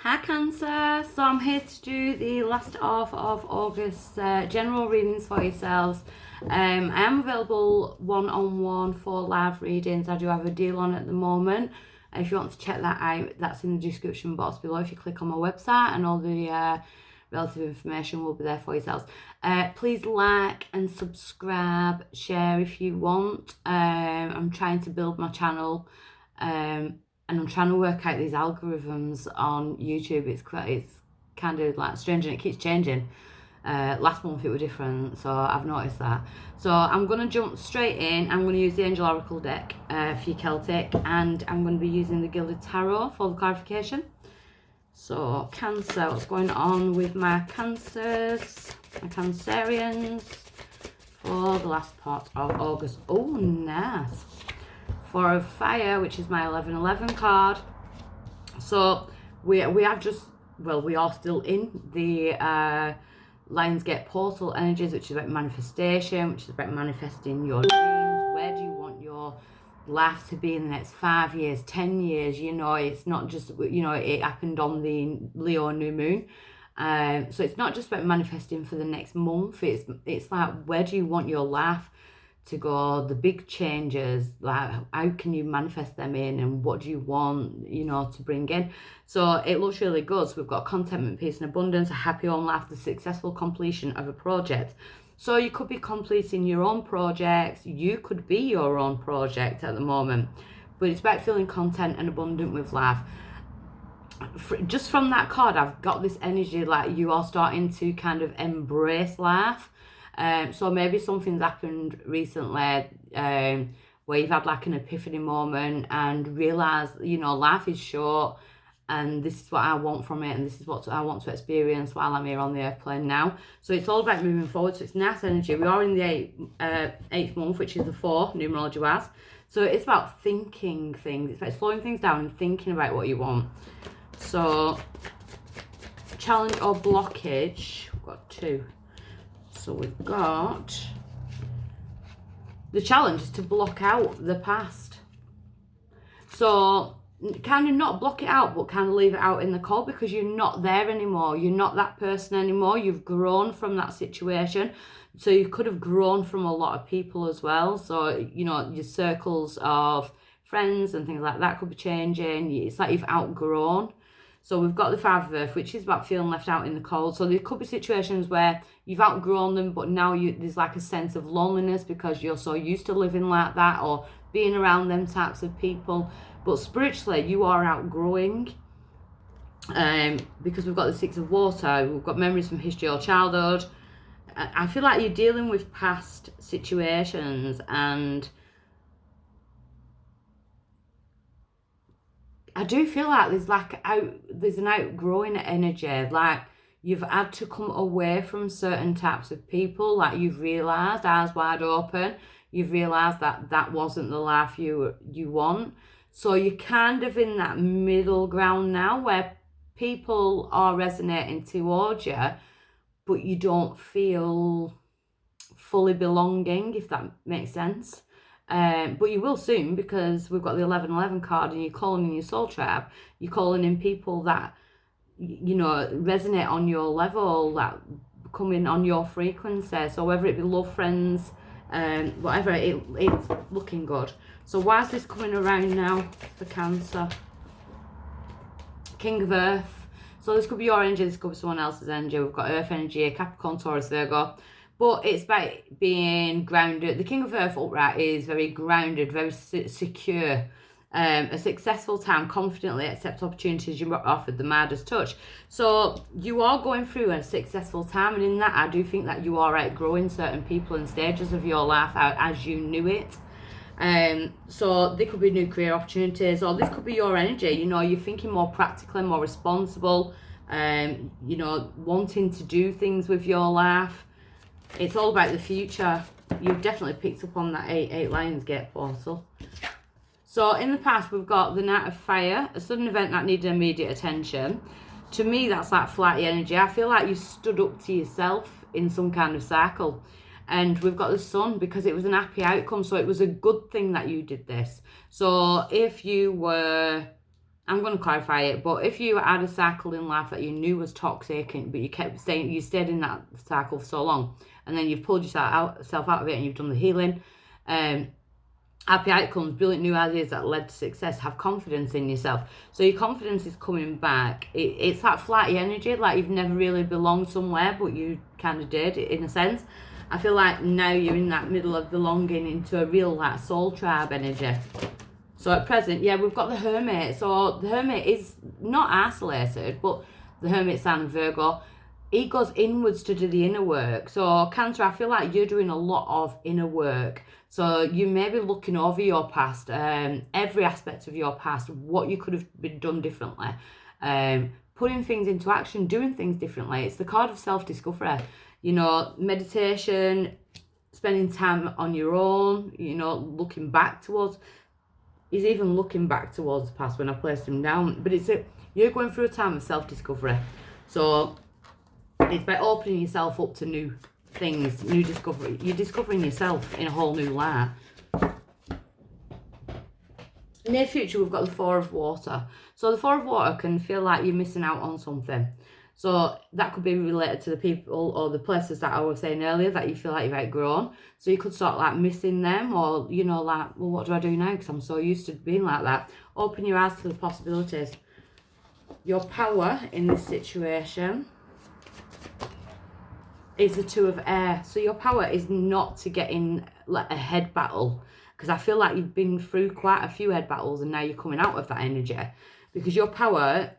Hi Cancer, so I'm here to do the last half of August general readings for yourselves. I am available one-on-one for live readings. I do have a deal on at the moment. If you want to check that out, that's in the description box below. If you click on my website, and all the relative information will be there for yourselves. Please like and subscribe, share if you want. I'm trying to build my channel. And I'm trying to work out these algorithms on YouTube. It's kind of like strange, and it keeps changing. Last month it was different, so I've noticed that. So I'm going to jump straight in. I'm going to use the Angel Oracle deck for your Celtic, and I'm going to be using the Gilded Tarot for the clarification. So Cancer, what's going on with my Cancers, my Cancerians for the last part of August? Oh, nice. For a Fire, which is my 1111 card. So we are still in the Lionsgate portal energies, which is about manifestation, which is about manifesting your dreams. Where do you want your life to be in the next 5 years, 10 years? You know, it's not just, you know, it happened on the Leo new moon. So it's not just about manifesting for the next month. It's like, where do you want your life to go? The big changes, like how can you manifest them in, and what do you want, you know, to bring in? So it looks really good. So we've got contentment, peace and abundance, a happy home life, the successful completion of a project. So you could be completing your own projects, you could be your own project at the moment, but it's about feeling content and abundant with life. Just from that card, I've got this energy like you are starting to kind of embrace life. So maybe something's happened recently where you've had like an epiphany moment and realised, you know, life is short and this is what I want from it, and this is what I want to experience while I'm here on the earth plane now. So it's all about moving forward. So it's nice energy. We are in the eighth month, which is the 4 numerology wise. So it's about thinking things. It's about slowing things down and thinking about what you want. So challenge or blockage, we've got 2. So we've got the challenge is to block out the past. So kind of not block it out, but kind of leave it out in the cold, because you're not there anymore. You're not that person anymore. You've grown from that situation. So you could have grown from a lot of people as well. So, you know, your circles of friends and things like that could be changing. It's like you've outgrown. So we've got the 5 of Earth, which is about feeling left out in the cold. So there could be situations where you've outgrown them, but now there's like a sense of loneliness because you're so used to living like that or being around them types of people. But spiritually, you are outgrowing, because we've got the 6 of Water. We've got memories from history or childhood. I feel like you're dealing with past situations, and I do feel like there's an outgrowing energy, like you've had to come away from certain types of people, like you've realised, eyes wide open, you've realised that that wasn't the life you want. So you're kind of in that middle ground now where people are resonating towards you, but you don't feel fully belonging, if that makes sense. But you will soon, because we've got the 1111 card, and you're calling in your soul tribe. You're calling in people that, you know, resonate on your level, that come in on your frequency. So whether it be love, friends, whatever, it's looking good. So why is this coming around now for Cancer? King of Earth. So this could be your energy, this could be someone else's energy. We've got Earth energy, Capricorn, Taurus, Virgo. But it's about being grounded. The King of Earth upright is very grounded, very secure. A successful time, confidently accept opportunities you're offered, the Midas touch. So you are going through a successful time, and in that I do think that you are outgrowing certain people and stages of your life out as you knew it. So there could be new career opportunities, or this could be your energy. You know, you're thinking more practically, more responsible, you know, wanting to do things with your life. It's all about the future. You've definitely picked up on that 8 Lionsgate portal. So in the past, we've got the Knight of Fire, a sudden event that needed immediate attention. To me, that's like flighty energy. I feel like you stood up to yourself in some kind of cycle. And we've got the Sun, because it was an happy outcome. So it was a good thing that you did this. So if you were I'm going to clarify it, but if you had a cycle in life that you knew was toxic, but you stayed in that cycle for so long, and then you've pulled yourself out of it and you've done the healing, happy outcomes, brilliant new ideas that led to success, have confidence in yourself. So your confidence is coming back. It's that flighty energy, like you've never really belonged somewhere, but you kind of did, in a sense. I feel like now you're in that middle of belonging into a real like soul tribe energy. So at present, yeah, we've got the Hermit. So the Hermit is not isolated, but the Hermit sign of Virgo, he goes inwards to do the inner work. So Cancer, I feel like you're doing a lot of inner work. So you may be looking over your past, every aspect of your past, what you could have been done differently, putting things into action, doing things differently. It's the card of self-discovery. You know, meditation, spending time on your own, you know, looking back towards. He's even looking back towards the past when I placed him down. But you're going through a time of self-discovery. So it's by opening yourself up to new things, new discovery. You're discovering yourself in a whole new light. Near future, we've got the Four of Water. So the Four of Water can feel like you're missing out on something. So that could be related to the people or the places that I was saying earlier that you feel like you've outgrown. So you could start like missing them, or, you know, like, well, what do I do now? Because I'm so used to being like that. Open your eyes to the possibilities. Your power in this situation is the Two of Air. So your power is not to get in like a head battle, because I feel like you've been through quite a few head battles and now you're coming out of that energy, because your power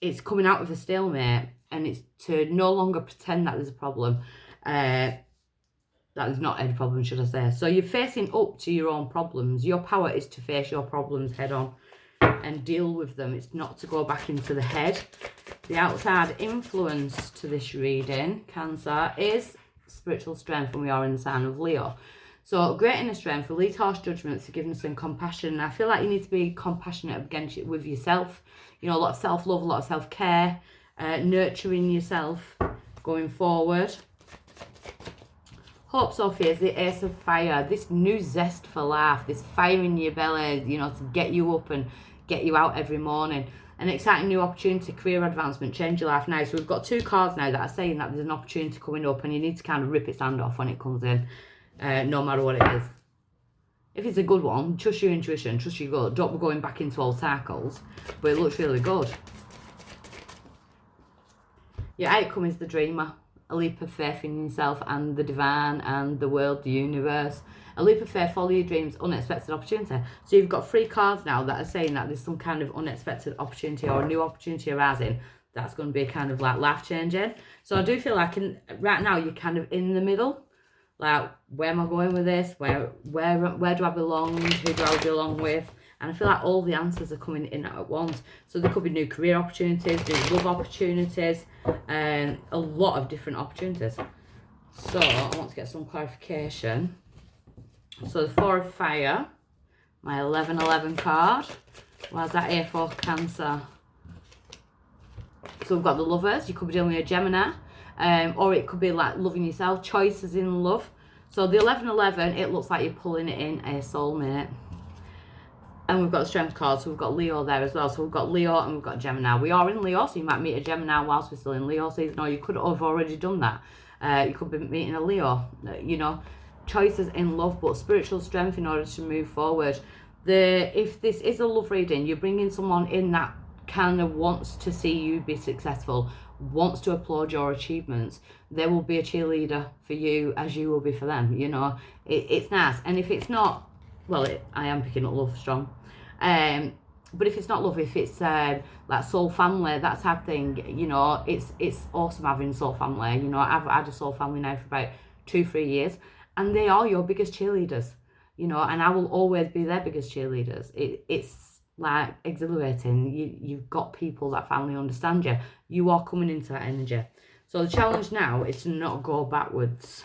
is coming out of a stalemate, and it's to no longer pretend that there's a problem. That is not a problem, should I say. So you're facing up to your own problems. Your power is to face your problems head on and deal with them. It's not to go back into the head. The outside influence to this reading, Cancer, is spiritual strength, and we are in the sign of Leo. So great inner strength, release harsh judgments, forgiveness and compassion. And I feel like you need to be compassionate with yourself. You know, a lot of self-love, a lot of self-care, nurturing yourself going forward. Hope, Sophie, is the Ace of Fire. This new zest for life, this fire in your belly, you know, to get you up and get you out every morning. An exciting new opportunity, career advancement, change your life now. So we've got two cards now that are saying that there's an opportunity coming up, and you need to kind of rip its hand off when it comes in, no matter what it is. If it's a good one, trust your intuition, trust your gut. Don't be going back into old cycles, but it looks really good. Your outcome is the dreamer. A leap of faith in yourself and the divine and the world, the universe. A leap of faith, follow your dreams, unexpected opportunity. So you've got 3 cards now that are saying that there's some kind of unexpected opportunity or a new opportunity arising that's going to be kind of like life-changing. So I do feel like right now you're kind of in the middle. Like, where am I going with this? Where do I belong? Who do I belong with? And I feel like all the answers are coming in at once. So there could be new career opportunities, new love opportunities, and a lot of different opportunities. So I want to get some clarification. So the Four of Fire, my 1111 card. Why's that here for, Cancer? So we've got the Lovers. You could be dealing with a Gemini. Or it could be like loving yourself, choices in love. So the 1111, it looks like you're pulling it in a soulmate. And we've got the Strength card, so we've got Leo there as well. So we've got Leo and we've got Gemini. We are in Leo, so you might meet a Gemini whilst we're still in Leo season, or you could have already done that. You could be meeting a Leo, you know. Choices in love, but spiritual strength in order to move forward. If this is a love reading, you're bringing someone in that kind of wants to see you be successful, wants to applaud your achievements. They will be a cheerleader for you as you will be for them, you know. It's nice. And if it's not, well, I am picking up love strong. But if it's not love, if it's like soul family, that type of thing, you know, it's awesome having a soul family. You know, I've had a soul family now for about 2-3 years, and they are your biggest cheerleaders, you know, and I will always be their biggest cheerleaders. It's like exhilarating. You've got people that finally understand you. You are coming into that energy. So the challenge now is to not go backwards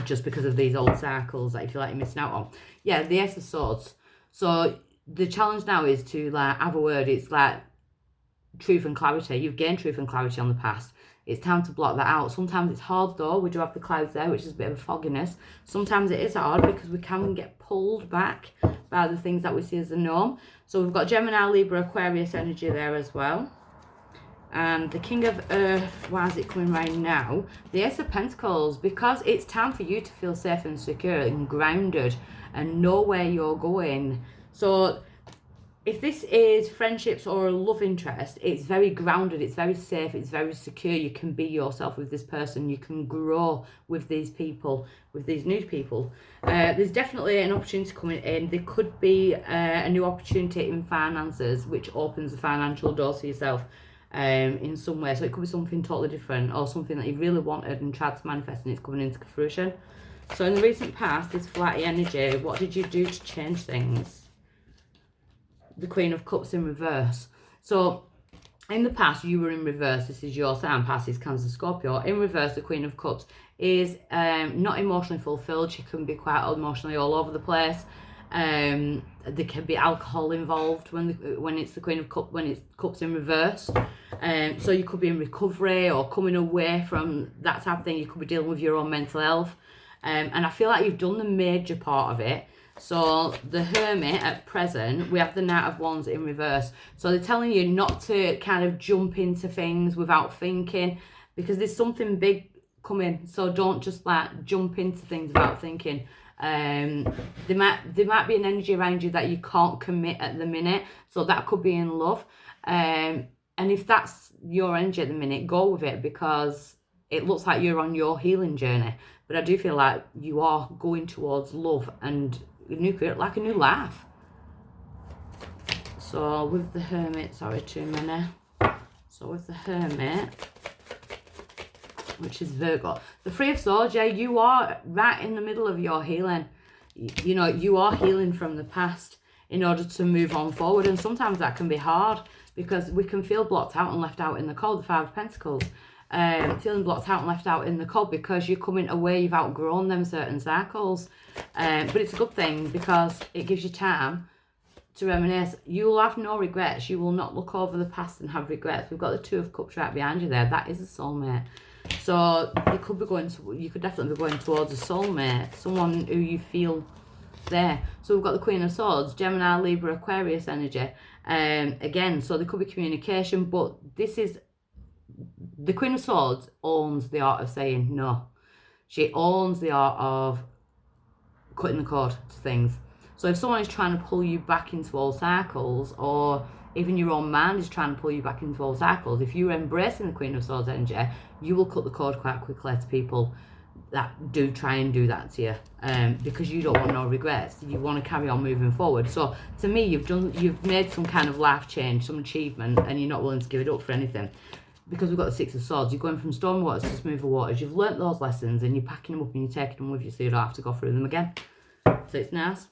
just because of these old cycles that you feel like you're missing out on. Yeah, the Ace of Swords. So the challenge now is to like have a word. It's like truth and clarity. You've gained truth and clarity on the past. it's time to block that out. Sometimes it's hard though. We do have the clouds there, which is a bit of a fogginess. Sometimes it is hard because we can get pulled back by the things that we see as the norm. So we've got Gemini, Libra, Aquarius energy there as well. And the King of Earth, why is it coming right now? The Ace of Pentacles, because it's time for you to feel safe and secure and grounded and know where you're going. So if this is friendships or a love interest, it's very grounded, it's very safe, it's very secure. You can be yourself with this person. You can grow with these people, with these new people. There's definitely an opportunity coming in. There could be a new opportunity in finances, which opens the financial doors for yourself in some way. So it could be something totally different or something that you really wanted and tried to manifest and it's coming into fruition. So in the recent past, this flatty energy, what did you do to change things? The Queen of Cups in reverse. So in the past, you were in reverse. This is your sign, Pisces, Cancer, Scorpio. In reverse, the Queen of Cups is not emotionally fulfilled. She can be quite emotionally all over the place. There can be alcohol involved when it's the Queen of Cups, when it's Cups in reverse. So you could be in recovery or coming away from that type of thing. You could be dealing with your own mental health. And I feel like you've done the major part of it. So the Hermit at present, we have the Knight of Wands in reverse. So they're telling you not to kind of jump into things without thinking, because there's something big coming. So don't just like jump into things without thinking. There might be an energy around you that you can't commit at the minute. So that could be in love. And if that's your energy at the minute, go with it, because it looks like you're on your healing journey. But I do feel like you are going towards love and like a new life. So with the Hermit, sorry, too many. So with the Hermit, which is Virgo, the Three of Swords, yeah, you are right in the middle of your healing. You know, you are healing from the past in order to move on forward. And sometimes that can be hard because we can feel blocked out and left out in the cold. The Five of Pentacles. Feeling blocked out and left out in the cold because you're coming away, you've outgrown them certain cycles. But it's a good thing because it gives you time to reminisce. You will have no regrets. You will not look over the past and have regrets. We've got the Two of Cups right behind you there. That is a soulmate. So you could definitely be going towards a soulmate, someone who you feel there. So we've got the Queen of Swords, Gemini, Libra, Aquarius energy. Again, so there could be communication, but this is the Queen of Swords owns the art of saying no. She owns the art of cutting the cord to things. So if someone is trying to pull you back into old cycles, or even your own mind is trying to pull you back into old cycles, if you're embracing the Queen of Swords energy, you will cut the cord quite quickly to people that do try and do that to you, because you don't want no regrets. You want to carry on moving forward. So to me, you've made some kind of life change, some achievement, and you're not willing to give it up for anything. Because we've got the Six of Swords, you're going from stormy waters to smoother waters. You've learnt those lessons and you're packing them up and you're taking them with you so you don't have to go through them again. So it's nice.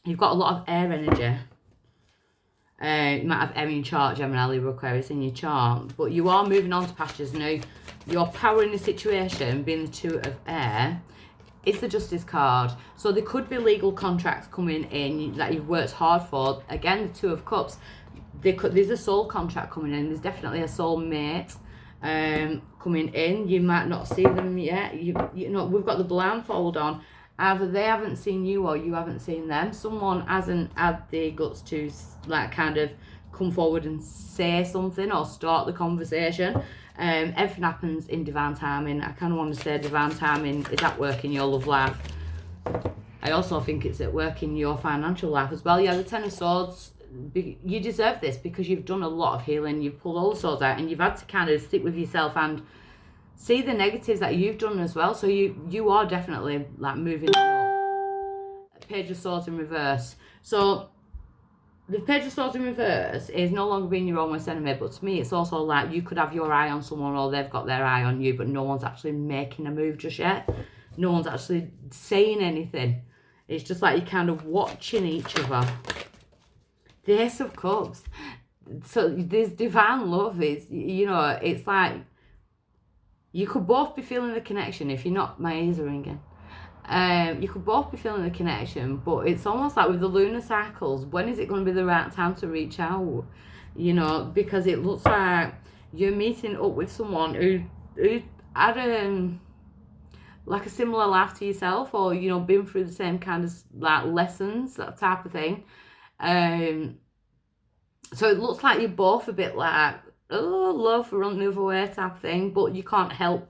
You've got a lot of air energy. You might have air in your chart, Gemini, Libra, Aquarius in your chart. But you are moving on to pastures now. Your power in the situation, being the Two of Air, it's the Justice card. So there could be legal contracts coming in that you've worked hard for. Again, the Two of Cups. There's a soul contract coming in. There's definitely a soulmate coming in. You might not see them yet. You know, we've got the blindfold on. Either they haven't seen you or you haven't seen them. Someone hasn't had the guts to like kind of come forward and say something or start the conversation. Everything happens in divine timing. I kind of want to say divine timing is at work in your love life. I also think it's at work in your financial life as well. Yeah, the Ten of Swords. You deserve this because you've done a lot of healing. You've pulled all the swords out and you've had to kind of sit with yourself and see the negatives that you've done as well. So you are definitely like moving on. Page of Swords in reverse. So the Page of Swords in reverse is no longer being your own worst enemy, but to me it's also like you could have your eye on someone or they've got their eye on you, but no one's actually making a move just yet. No one's actually saying anything. It's just like you're kind of watching each other. The Ace of Cups. So there's divine love. It's, you know, it's like you could both be feeling the connection. If you're not, my ears are ringing. You could both be feeling the connection, but it's almost like with the lunar cycles, when is it going to be the right time to reach out? You know, because it looks like you're meeting up with someone who had like a similar life to yourself, or you know, been through the same kind of like lessons, that type of thing. So it looks like you're both a bit like, oh, love run the other way type of thing, but you can't help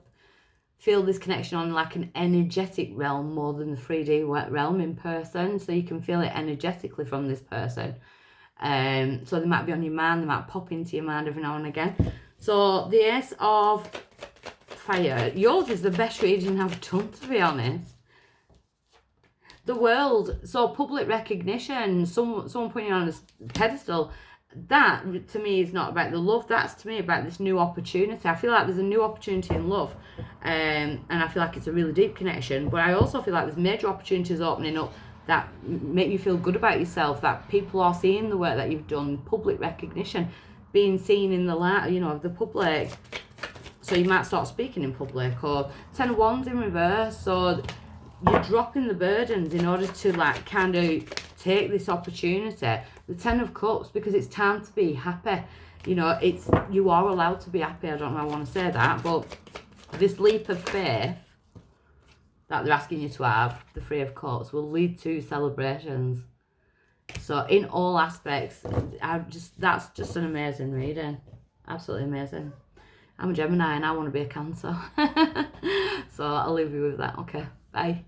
feel this connection on like an energetic realm more than the 3D realm in person. So you can feel it energetically from this person. So they might be on your mind, they might pop into your mind every now and again. So the Ace of Fire, yours is the best reading I've done, to be honest. The World, so public recognition, someone putting you on a pedestal. That to me is not about the love, that's to me about this new opportunity. I feel like there's a new opportunity in love, and I feel like it's a really deep connection, but I also feel like there's major opportunities opening up that make you feel good about yourself, that people are seeing the work that you've done, public recognition, being seen in the light, you know, of the public. So you might start speaking in public. Or 10 of Wands in reverse, so you're dropping the burdens in order to like kind of take this opportunity. The 10 of Cups, because it's time to be happy. You know, you are allowed to be happy. I don't know how I want to say that, but this leap of faith that they're asking you to have, the 3 of Cups, will lead to celebrations. So in all aspects, that's just an amazing reading. Absolutely amazing. I'm a Gemini and I want to be a Cancer. So I'll leave you with that. Okay, bye.